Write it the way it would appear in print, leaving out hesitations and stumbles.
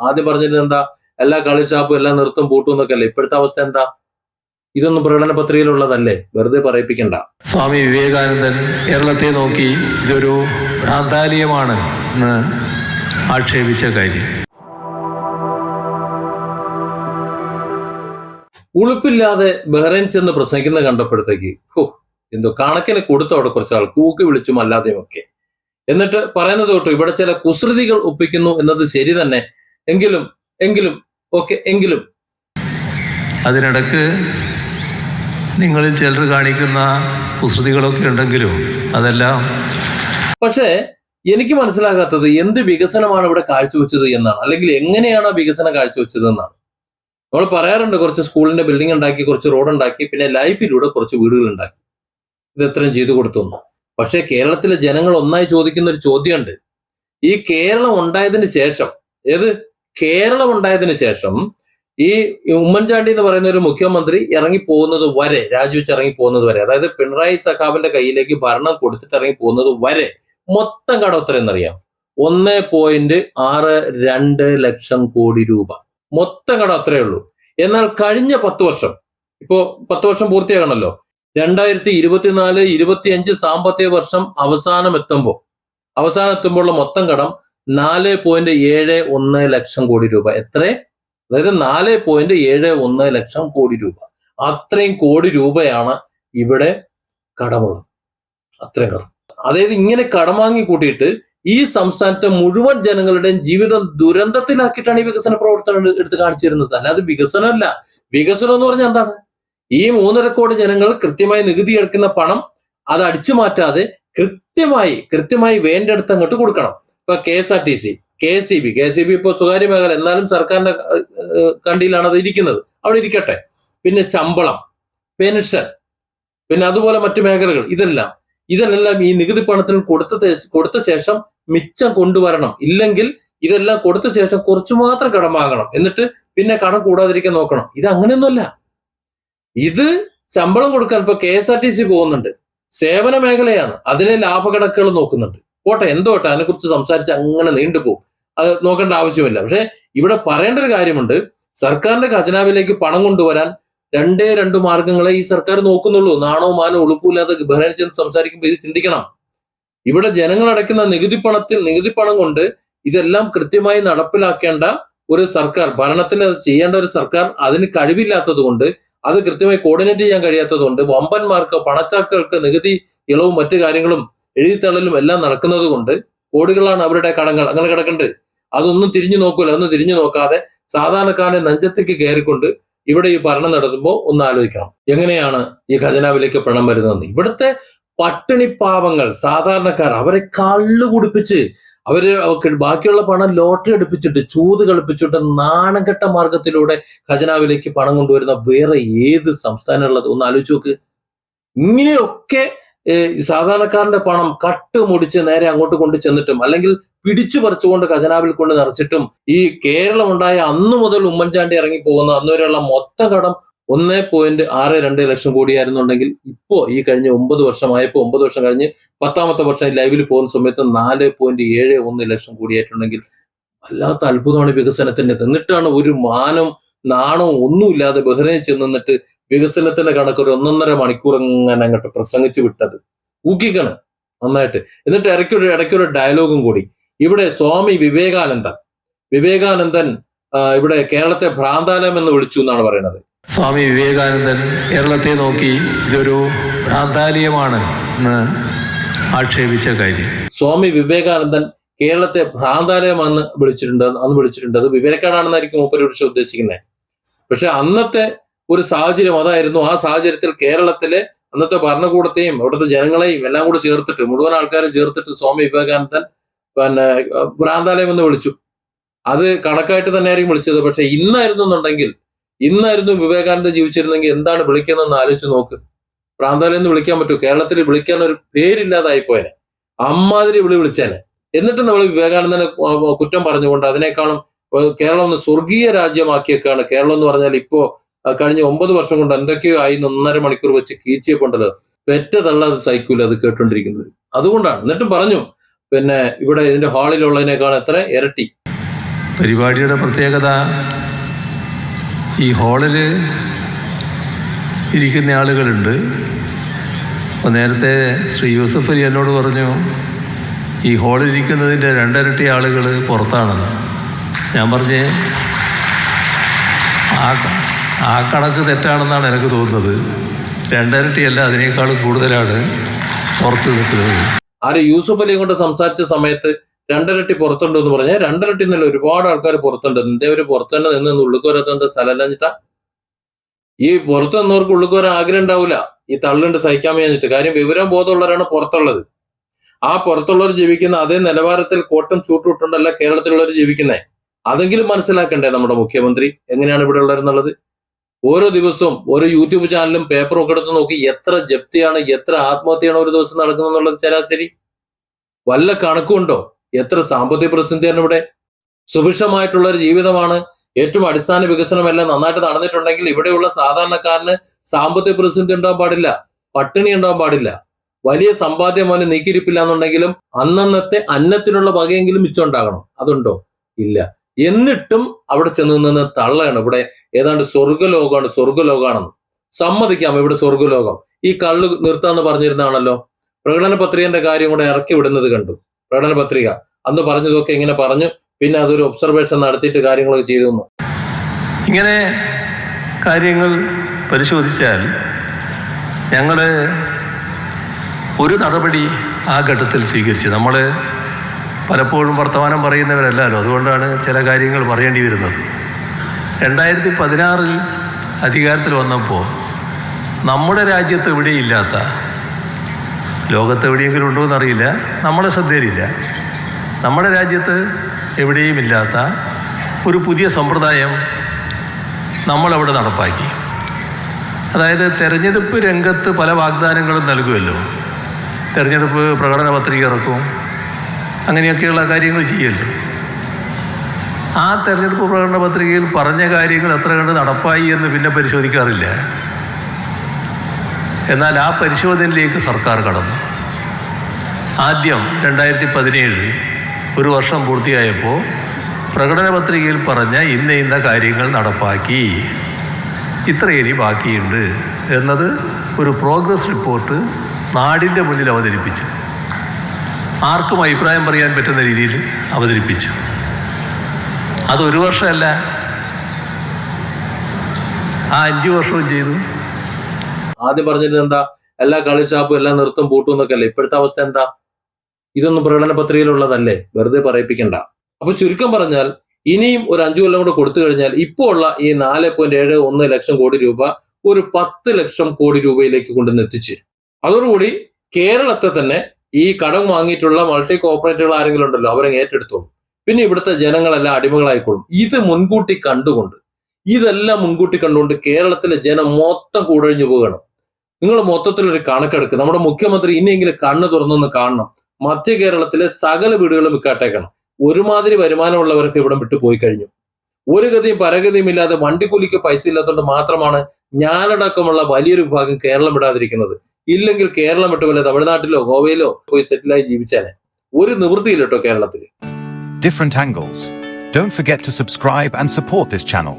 ആദ്യം പറഞ്ഞിരുന്നത് എന്താ, എല്ലാ കളി ഷാപ്പും എല്ലാം നിർത്തും പൂട്ടും എന്നൊക്കെ അല്ലേ. ഇപ്പോഴത്തെ അവസ്ഥ എന്താ? ഇതൊന്നും പ്രകടന പത്രികയിലുള്ളതല്ലേ, വെറുതെ പറയിപ്പിക്കണ്ട. സ്വാമി വിവേകാനന്ദൻ കേരളത്തെ നോക്കി ഇതൊരു ഭ്രാന്താലയമാണ് എന്ന് ആക്ഷേപിച്ച കാര്യം. ഉളുപ്പില്ലാതെ ബഹ്റൈൻ ചെന്ന് പ്രസംഗിക്കുന്നത് കണ്ടപ്പോഴത്തേക്ക് എന്തോ കണക്കിന് കൊടുത്തു അവിടെ കുറച്ചാൾ കൂക്കി വിളിച്ചും അല്ലാതെയും ഒക്കെ. എന്നിട്ട് പറയുന്നത് കേട്ടു, ഇവിടെ ചില കുസൃതികൾ ഒപ്പിക്കുന്നു എന്നത് ശരി തന്നെ, എങ്കിലും അതിനിടക്ക് നിങ്ങളിൽ ചിലർ കാണിക്കുന്ന കുസൃതികളൊക്കെ ഉണ്ടെങ്കിലും അതെല്ലാം. പക്ഷേ എനിക്ക് മനസ്സിലാകാത്തത് എന്ത് വികസനമാണ് ഇവിടെ കാഴ്ചവെച്ചത് എന്നാണ്, അല്ലെങ്കിൽ എങ്ങനെയാണ് ആ വികസനം കാഴ്ചവെച്ചത് എന്നാണ്. നമ്മൾ പറയാറുണ്ട്, കുറച്ച് സ്കൂളിന്റെ ബിൽഡിംഗ് ഉണ്ടാക്കി, കുറച്ച് റോഡ് ഉണ്ടാക്കി, പിന്നെ ലൈഫിലൂടെ കുറച്ച് വീടുകൾ ഉണ്ടാക്കി, ഇത് എത്രയും ചെയ്തു കൊടുത്തു. പക്ഷെ കേരളത്തിലെ ജനങ്ങൾ ഒന്നായി ചോദിക്കുന്ന ഒരു ചോദ്യമുണ്ട്. ഈ കേരളം ഉണ്ടായതിനു ശേഷം ഈ ഉമ്മൻചാണ്ടി എന്ന് പറയുന്ന ഒരു മുഖ്യമന്ത്രി ഇറങ്ങിപ്പോകുന്നത് വരെ, രാജിവെച്ച് ഇറങ്ങിപ്പോകുന്നത് വരെ, അതായത് പിണറായി സഖാവിന്റെ കയ്യിലേക്ക് ഭരണം കൊടുത്തിട്ട് ഇറങ്ങി പോകുന്നത് വരെ മൊത്തം കടം എത്രയെന്നറിയാം? 1.62 ലക്ഷം കോടി രൂപ മൊത്തം കടം, അത്രയേ ഉള്ളൂ. എന്നാൽ കഴിഞ്ഞ 10 വർഷം, ഇപ്പോ 10 വർഷം പൂർത്തിയാകണല്ലോ, 2024-25 സാമ്പത്തിക വർഷം അവസാനം എത്തുമ്പോൾ മൊത്തം കടം 4.71 ലക്ഷം കോടി രൂപ. അതായത് 4.71 ലക്ഷം കോടി രൂപ. അത്രയും കോടി രൂപയാണ് ഇവിടെ കടമുള്ളത്. അത്രയും കടം. അതായത് ഇങ്ങനെ കടം വാങ്ങി കൂട്ടിയിട്ട് ഈ സംസ്ഥാനത്തെ മുഴുവൻ ജനങ്ങളുടെയും ജീവിതം ദുരന്തത്തിലാക്കിയിട്ടാണ് ഈ വികസന പ്രവർത്തനം എടുത്ത് കാണിച്ചിരുന്നത്. അല്ലാതെ വികസനമല്ല. വികസനം എന്ന് പറഞ്ഞാൽ എന്താണ്? ഈ 3.5 കോടി ജനങ്ങൾ കൃത്യമായി നികുതി എടുക്കുന്ന പണം അത് അടിച്ചു മാറ്റാതെ കൃത്യമായി വേണ്ടടുത്ത് അങ്ങോട്ട് കൊടുക്കണം. ഇപ്പൊ KSRTC, KSEB ഇപ്പൊ സ്വകാര്യ മേഖല, എന്നാലും സർക്കാരിന്റെ കണ്ടിയിലാണ് അത് ഇരിക്കുന്നത്, അവിടെ ഇരിക്കട്ടെ. പിന്നെ ശമ്പളം, പെൻഷൻ, പിന്നെ അതുപോലെ മറ്റു മേഖലകൾ, ഇതെല്ലാം ഈ നികുതി പണത്തിന് കൊടുത്ത ശേഷം മിച്ചം കൊണ്ടുവരണം. ഇല്ലെങ്കിൽ ഇതെല്ലാം കൊടുത്ത ശേഷം കുറച്ചു മാത്രം കടം വാങ്ങണം, എന്നിട്ട് പിന്നെ കടം കൂടാതിരിക്കാൻ നോക്കണം. ഇത് അങ്ങനെയൊന്നുമല്ല. ഇത് ശമ്പളം കൊടുക്കാൻ ഇപ്പൊ KSRTC പോകുന്നുണ്ട്, സേവന മേഖലയാണ്, അതിലെ ലാഭകണക്കുകൾ നോക്കുന്നുണ്ട്. പോട്ടെ, എന്തോട്ടെ, അതിനെക്കുറിച്ച് സംസാരിച്ച് അങ്ങനെ നീണ്ടുപോകും, അത് നോക്കേണ്ട ആവശ്യമില്ല. പക്ഷെ ഇവിടെ പറയേണ്ട ഒരു കാര്യമുണ്ട്. സർക്കാരിന്റെ ഖജനാവിലേക്ക് പണം കൊണ്ടുവരാൻ രണ്ട് മാർഗങ്ങളെ ഈ സർക്കാർ നോക്കുന്നുള്ളൂ. നാണവും മാനവും ഉളുപ്പില്ലാതെ ബഹ്റൈൻ ചെന്ന് സംസാരിക്കുമ്പോൾ ഇത് ചിന്തിക്കണം. ഇവിടെ ജനങ്ങൾ അടയ്ക്കുന്ന നികുതി പണം കൊണ്ട് ഇതെല്ലാം കൃത്യമായി നടപ്പിലാക്കേണ്ട ഒരു സർക്കാർ, ഭരണത്തിൽ അത് ചെയ്യേണ്ട ഒരു സർക്കാർ അതിന് കഴിവില്ലാത്തത് കൊണ്ട്, അത് കൃത്യമായി കോർഡിനേറ്റ് ചെയ്യാൻ കഴിയാത്തത് കൊണ്ട്, വമ്പന്മാർക്ക്, പണച്ചാക്കുകൾക്ക് നികുതി ഇളവും മറ്റു കാര്യങ്ങളും എഴുതിത്തള്ളലും എല്ലാം നടക്കുന്നത് കൊണ്ട് കോടികളാണ് അവരുടെ കടങ്ങൾ അങ്ങനെ കിടക്കുന്നുണ്ട്. അതൊന്നും തിരിഞ്ഞു നോക്കാതെ സാധാരണക്കാരനെ നെഞ്ചത്തേക്ക് കയറിക്കൊണ്ട് ഇവിടെ ഈ ഭരണം നടത്തുമ്പോൾ ഒന്ന് ആലോചിക്കണം, എങ്ങനെയാണ് ഈ ഖജനാവിലേക്ക് പണം വരുന്നതെന്ന്. ഇവിടുത്തെ പട്ടിണി പാവങ്ങൾ, സാധാരണക്കാർ, അവരെ കള്ളു കുടിപ്പിച്ച്, അവർക്ക് ബാക്കിയുള്ള പണം ലോട്ടറി എടുപ്പിച്ചിട്ട്, ചൂത് കളിപ്പിച്ചിട്ട്, നാണംകെട്ട മാർഗത്തിലൂടെ ഖജനാവിലേക്ക് പണം കൊണ്ടുവരുന്ന വേറെ ഏത് സംസ്ഥാനമുള്ളത്? ഒന്ന് ആലോചിച്ച് നോക്ക്. ഇങ്ങനെയൊക്കെ സാധാരണക്കാരന്റെ പണം കട്ടുമുടിച്ച് നേരെ അങ്ങോട്ട് കൊണ്ടു ചെന്നിട്ടും, അല്ലെങ്കിൽ പിടിച്ചു പറിച്ചുകൊണ്ട് ഖജനാവിൽ കൊണ്ട് നിറച്ചിട്ടും, ഈ കേരളം ഉണ്ടായ അന്നു മുതൽ ഉമ്മൻചാണ്ടി ഇറങ്ങി പോകുന്ന അന്നുവരെയുള്ള മൊത്തം കടം 1.62 ലക്ഷം കോടിയായിരുന്നുണ്ടെങ്കിൽ ഇപ്പോ ഈ കഴിഞ്ഞ 9 വർഷമായപ്പോ, 9 വർഷം കഴിഞ്ഞ് 10ാമത്തെ വർഷം ലൈവിൽ പോകുന്ന സമയത്ത് 4.71 ലക്ഷം കോടിയായിട്ടുണ്ടെങ്കിൽ വല്ലാത്ത അത്ഭുതമാണ് വികസനത്തിന്റെ. എന്നിട്ടാണ് ഒരു മാനവും നാണവും ഒന്നുമില്ലാതെ ബഹ്റൈനിൽ ചെന്നിട്ട് വികസനത്തിന്റെ കണക്കൊരു 1.5 മണിക്കൂർ അങ്ങനെ അങ്ങോട്ട് പ്രസംഗിച്ചു വിട്ടത്. ഊക്കിക്കാണ് നന്നായിട്ട്. എന്നിട്ട് ഇടയ്ക്കൊരു ഡയലോഗും കൂടി. ഇവിടെ സ്വാമി വിവേകാനന്ദൻ ഇവിടെ കേരളത്തെ ഭ്രാന്താലയം എന്ന് വിളിച്ചു എന്നാണ് പറയുന്നത്. സ്വാമി വിവേകാനന്ദൻ കേരളത്തെ നോക്കി ഇതൊരു ഭ്രാന്താലയമാണ് എന്ന് ആക്ഷേപിച്ച കാര്യം. സ്വാമി വിവേകാനന്ദൻ കേരളത്തെ ഭ്രാന്താലയമെന്ന് വിളിച്ചിട്ടുണ്ട്. അത് വിവേകാനന്ദനായിരിക്കും മൂപ്പര് പക്ഷെ ഉദ്ദേശിക്കുന്നത്. പക്ഷെ അന്നത്തെ ഒരു സാഹചര്യം അതായിരുന്നു. ആ സാഹചര്യത്തിൽ കേരളത്തിലെ അന്നത്തെ ഭരണകൂടത്തെയും അവിടുത്തെ ജനങ്ങളെയും എല്ലാം കൂടെ ചേർത്തിട്ട്, മുഴുവൻ ആൾക്കാരും ചേർത്തിട്ട് സ്വാമി വിവേകാനന്ദൻ ഭ്രാന്താലയം എന്ന് വിളിച്ചു. അത് കണക്കായിട്ട് തന്നെയായിരിക്കും വിളിച്ചത്. പക്ഷെ ഇന്നായിരുന്നു വിവേകാനന്ദൻ ജീവിച്ചിരുന്നെങ്കിൽ എന്താണ് വിളിക്കുന്നതെന്ന് ആലോചിച്ച് നോക്ക്. ഭ്രാന്താലയം എന്ന് വിളിക്കാൻ പറ്റൂ? കേരളത്തിൽ വിളിക്കാൻ ഒരു പേരില്ലാതായിപ്പോയനെ, അമ്മാതിരി വിളിച്ചേനെ. എന്നിട്ട് നമ്മൾ വിവേകാനന്ദനെ കുറ്റം പറഞ്ഞുകൊണ്ട് അതിനേക്കാളും കേരളം ഒന്ന് സ്വർഗീയ രാജ്യമാക്കിയേക്കാണ്. കേരളം എന്ന് പറഞ്ഞാൽ ഇപ്പോ കഴിഞ്ഞ 9 വർഷം കൊണ്ട് എന്തൊക്കെയോ ആയി 1.5 മണിക്കൂർ വെച്ച് കീച്ചിയപ്പോണ്ടല്ലോ, പെറ്റ തള്ളാതെ സൈക്കൂല അത് കേട്ടോണ്ടിരിക്കുന്നത്. അതുകൊണ്ടാണ്. എന്നിട്ടും പറഞ്ഞു, പിന്നെ ഇവിടെ ഇതിന്റെ ഹാളിലുള്ളതിനേക്കാൾ എത്ര ഇരട്ടി. പരിപാടിയുടെ പ്രത്യേകത ഈ ഹാളിൽ ഇരിക്കുന്ന ആളുകളുണ്ട്. അപ്പോൾ നേരത്തെ ശ്രീ യൂസഫ് അലി എന്നോട് പറഞ്ഞു ഈ ഹാളിലിരിക്കുന്നതിൻ്റെ 2 ഇരട്ടി ആളുകൾ പുറത്താണെന്ന്. ഞാൻ പറഞ്ഞ് ആ കണക്ക് തെറ്റാണെന്നാണ് എനിക്ക് തോന്നുന്നത്. 2 ഇരട്ടിയല്ല, അതിനേക്കാൾ കൂടുതലാണ് പുറത്ത് നിൽക്കുന്നത്. ആര് യൂസഫ് അലിയും കൊണ്ട് സംസാരിച്ച സമയത്ത് 2 ഇരട്ടി പുറത്തുണ്ട് എന്ന് പറഞ്ഞാൽ 2 ഇരട്ടി എന്നല്ല, ഒരുപാട് ആൾക്കാർ പുറത്തുണ്ട്. എന്തേ ഒരു പുറത്തു തന്നെ നിന്ന് ഉള്ളിക്ക് വരാത്ത സ്ഥലമല്ല. ഈ പുറത്തു നിന്നവർക്ക് ഉള്ളിക്ക് വരാൻ ആഗ്രഹം ഉണ്ടാവില്ല. ഈ തള്ളുണ്ട് സഹിക്കാൻ വേണ്ടിയിട്ട്. കാര്യം വിവരം ബോധമുള്ളവരാണ് പുറത്തുള്ളത്. ആ പുറത്തുള്ളവർ ജീവിക്കുന്ന അതേ നിലവാരത്തിൽ കോട്ടും ചൂട്ടും ഇട്ടുണ്ടല്ല കേരളത്തിലുള്ളവർ ജീവിക്കുന്നേ. അതെങ്കിലും മനസ്സിലാക്കണ്ടേ നമ്മുടെ മുഖ്യമന്ത്രി എങ്ങനെയാണ് ഇവിടെ ഉള്ളവരെന്നുള്ളത്. ഓരോ ദിവസവും ഓരോ യൂട്യൂബ് ചാനലും പേപ്പറും ഒക്കെ എടുത്ത് നോക്കി എത്ര ജപ്തിയാണ്, എത്ര ആത്മഹത്യയാണ് ഒരു ദിവസം നടക്കുന്നുള്ളത് ശരാശരി. വല്ല കണക്കുണ്ടോ? എത്ര സാമ്പത്തിക പ്രതിസന്ധിയാണ് ഇവിടെ. സുഭിക്ഷമായിട്ടുള്ള ഒരു ജീവിതമാണ്, ഏറ്റവും അടിസ്ഥാന വികസനമെല്ലാം നന്നായിട്ട് നടന്നിട്ടുണ്ടെങ്കിൽ ഇവിടെയുള്ള സാധാരണക്കാരന് സാമ്പത്തിക പ്രതിസന്ധി ഉണ്ടാകാൻ പാടില്ല, പട്ടിണി ഉണ്ടാകാൻ പാടില്ല. വലിയ സമ്പാദ്യം പോലെ നീക്കിയിരിപ്പില്ല എന്നുണ്ടെങ്കിലും അന്നന്നത്തെ അന്നത്തിനുള്ള വകയെങ്കിലും മിച്ചം ഉണ്ടാകണം. അതുണ്ടോ? ഇല്ല. എന്നിട്ടും അവിടെ ചെന്ന് നിന്ന് തള്ളയാണ്. ഇവിടെ ഏതാണ്ട് സ്വർഗലോകമാണെന്ന് സമ്മതിക്കാം. ഇവിടെ സ്വർഗലോകം. ഈ കള്ള് നിർത്താന്ന് പറഞ്ഞിരുന്നാണല്ലോ. പ്രകടന പത്രികന്റെ കാര്യം കൂടെ ഇറക്കി വിടുന്നത് കണ്ടു. പ്രകടന പത്രിക അന്ന് പറഞ്ഞതൊക്കെ ഇങ്ങനെ പറഞ്ഞു, പിന്നെ അതൊരു ഒബ്സർവേഷൻ നടത്തിയിട്ട് കാര്യങ്ങളൊക്കെ ചെയ്തു. ഇങ്ങനെ കാര്യങ്ങൾ പരിശോധിച്ചാൽ ഞങ്ങൾ ഒരു നടപടി ആ ഘട്ടത്തിൽ സ്വീകരിച്ചു. നമ്മൾ പലപ്പോഴും വർത്തമാനം പറയുന്നവരല്ലല്ലോ, അതുകൊണ്ടാണ് ചില കാര്യങ്ങൾ പറയേണ്ടി വരുന്നത്. 2016 അധികാരത്തിൽ വന്നപ്പോൾ നമ്മുടെ രാജ്യത്ത് എവിടെയില്ലാത്ത, ലോകത്ത് എവിടെയെങ്കിലും ഉണ്ടോ എന്നറിയില്ല, നമ്മുടെ ശ്രദ്ധയിലില്ല, നമ്മുടെ രാജ്യത്ത് എവിടെയും ഇല്ലാത്ത ഒരു പുതിയ സമ്പ്രദായം നമ്മളവിടെ നടപ്പാക്കി. അതായത് തെരഞ്ഞെടുപ്പ് രംഗത്ത് പല വാഗ്ദാനങ്ങളും നൽകുമല്ലോ. തെരഞ്ഞെടുപ്പ് പ്രകടന പത്രിക ഇറക്കും, അങ്ങനെയൊക്കെയുള്ള കാര്യങ്ങൾ ചെയ്യുമല്ലോ. ആ തെരഞ്ഞെടുപ്പ് പ്രകടന പത്രികയിൽ പറഞ്ഞ കാര്യങ്ങൾ എത്ര കണ്ട് നടപ്പായി എന്ന് പിന്നെ പരിശോധിക്കാറില്ല. എന്നാൽ ആ പരിശോധനയിലേക്ക് സർക്കാർ കടന്നു. ആദ്യം 2017 ഒരു വർഷം പൂർത്തിയായപ്പോൾ പ്രകടന പത്രികയിൽ പറഞ്ഞ ഇന്ന കാര്യങ്ങൾ നടപ്പാക്കി, ഇത്രയേനി ബാക്കിയുണ്ട് എന്നത് ഒരു പ്രോഗ്രസ് റിപ്പോർട്ട് നാടിൻ്റെ മുന്നിൽ അവതരിപ്പിച്ചു. ആർക്കും അഭിപ്രായം പറയാൻ പറ്റുന്ന രീതിയിൽ അവതരിപ്പിച്ചു. അതൊരു വർഷമല്ല, ആ 5 വർഷവും ചെയ്തു. ആദ്യം പറഞ്ഞിരുന്നത് എന്താ? എല്ലാ കളിഷാപ്പും എല്ലാം നിർത്തും പൂട്ടും എന്നൊക്കെ അല്ലേ. ഇപ്പോഴത്തെ അവസ്ഥ എന്താ? ഇതൊന്നും പ്രകടന പത്രികയിലുള്ളതല്ലേ, വെറുതെ പറയിപ്പിക്കണ്ട. അപ്പൊ ചുരുക്കം പറഞ്ഞാൽ ഇനിയും ഒരു 5 കൊല്ലം കൂടെ കൊടുത്തു കഴിഞ്ഞാൽ ഇപ്പോൾ ഉള്ള ഈ 4.71 ലക്ഷം കോടി രൂപ ഒരു 10 ലക്ഷം കോടി രൂപയിലേക്ക് കൊണ്ടുവന്ന് എത്തിച്ച്, അതോടുകൂടി കേരളത്തെ തന്നെ ഈ കടം വാങ്ങിയിട്ടുള്ള മൾട്ടി കോർപ്പറേറ്റുകൾ ആരെങ്കിലും ഉണ്ടല്ലോ അവരെ ഏറ്റെടുത്തോളും. പിന്നെ ഇവിടുത്തെ ജനങ്ങളെല്ലാം അടിമകളായിക്കോളും. ഇതെല്ലാം മുൻകൂട്ടി കണ്ടുകൊണ്ട് കേരളത്തിലെ ജനം മൊത്തം കൂടഴിഞ്ഞു പോവുകയാണ്. നിങ്ങൾ മൊത്തത്തിലൊരു കണക്കെടുക്കുക. നമ്മുടെ മുഖ്യമന്ത്രി ഇനിയെങ്കിലും കണ്ണ് തുറന്നൊന്ന് കാണണം. മധ്യ കേരളത്തിലെ സകല വീടുകളും വിക്കാട്ടേക്കണം. ഒരുമാതിരി വരുമാനമുള്ളവർക്ക് ഇവിടെ വിട്ടു പോയി കഴിഞ്ഞു. ഒരു ഗതിയും പരഗതിയും ഇല്ലാതെ വണ്ടിക്കൂലിക്ക് പൈസ ഇല്ലാത്തതുകൊണ്ട് മാത്രമാണ് ഞാനടക്കമുള്ള വലിയൊരു വിഭാഗം കേരളം വിടാതിരിക്കുന്നത്. ഇല്ലെങ്കിൽ കേരളം വിട്ട് പോലെ തമിഴ്നാട്ടിലോ ഗോവയിലോ പോയി സെറ്റിലായി ജീവിച്ചാനെ. ഒരു നിവൃത്തിയില്ല കേട്ടോ കേരളത്തിൽ. Different angles. Don't forget to subscribe and support this channel.